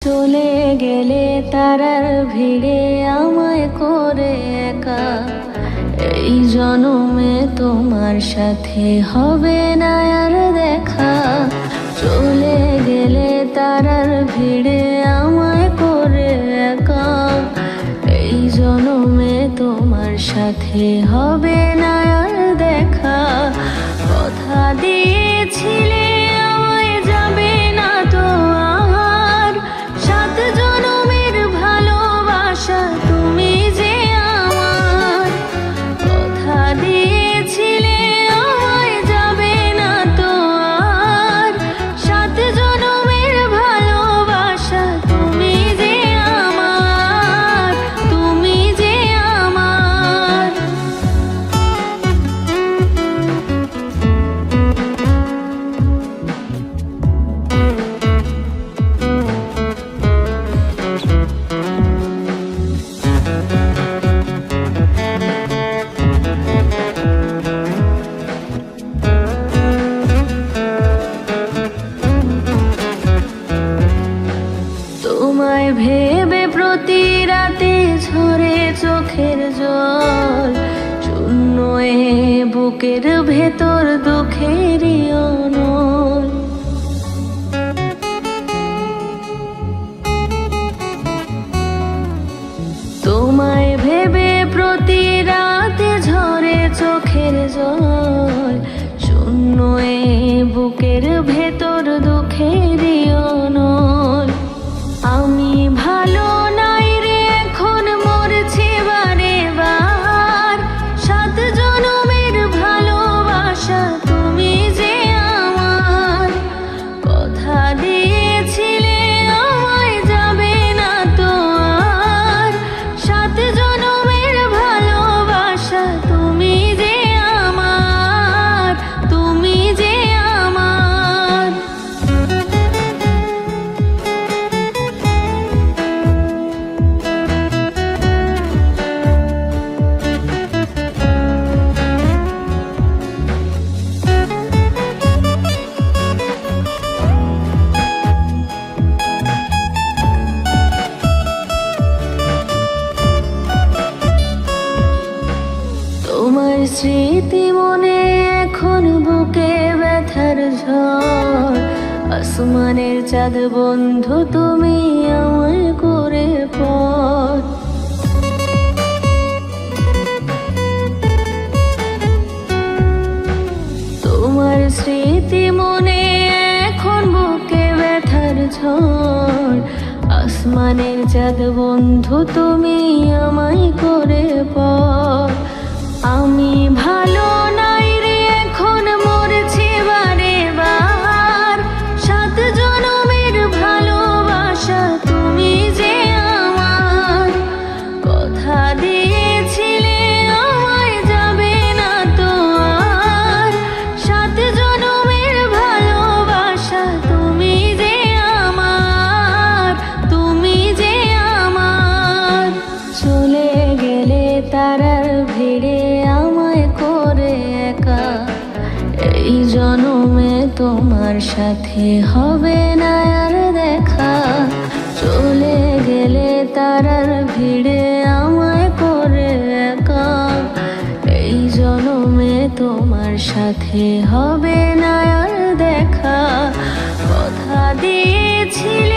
চলে গেলে তারার ভিড়ে আমায় করে একা। এই জনমে তোমার সাথে হবে না আর দেখা। চলে গেলে তারার ভিড়ে আমায় করে একা। এই জনমে তোমার সাথে হবে না আর দেখা। কথা দিয়েছিলে আমায় যাবে না তো আর। 7 জনমের ভালোবাসা তুমি যে আমার। কথা দিয়েছিলে আমায় যাবে না তো আর। 7 জনমের ভালোবাসা তুমি যে আমার, তুমি যে আমার। তোমায় ভেবে প্রতি রাতে ঝরে চোখের জল। শূন্য এ বুকের ভেতর দুঃখেরই অনল। তোমায় ভেবে প্রতি রাতে ঝরে চোখের জল। শূন্য এ বুকের ভেতর দুঃখেরই অনল। আমি ভালো নাই রে এখন মরছি বারে বার। 7 জনমের ভালোবাসা তুমি যে আমার। কথা দিয়েছিলে আমায় যাবে না তো আর। 7 জনমের ভালোবাসা তুমি যে আমার, তুমি যে আমার। তোমার স্মৃতি মনে এখন বুকে ব্যথার ঝড়। আসমানের চাঁদ বন্ধু তুমি আমায় করে পর। তোমার স্মৃতি মনে এখন বুকে ব্যথার ঝড়। আসমানের চাঁদ বন্ধু তুমি আমায় করে পর। আমি ভালো নাই রে এখন মরছি বারে বার। 7 জনমের ভালোবাসা তুমি যে আমার। কথা দিয়েছিলে আমায় যাবে না তো আর। 7 জনমের ভালোবাসা তুমি যে আমার, তুমি যে আমার। চলে গেলে তারার ভিড়ে আমায় করে একা। এই জনমে তোমার সাথে হবে না আর দেখা। চলে গেলে তারার ভিড়ে আমায় করে একা। এই জনমে তোমার সাথে হবে না আর দেখা। কথা দিয়েছিলে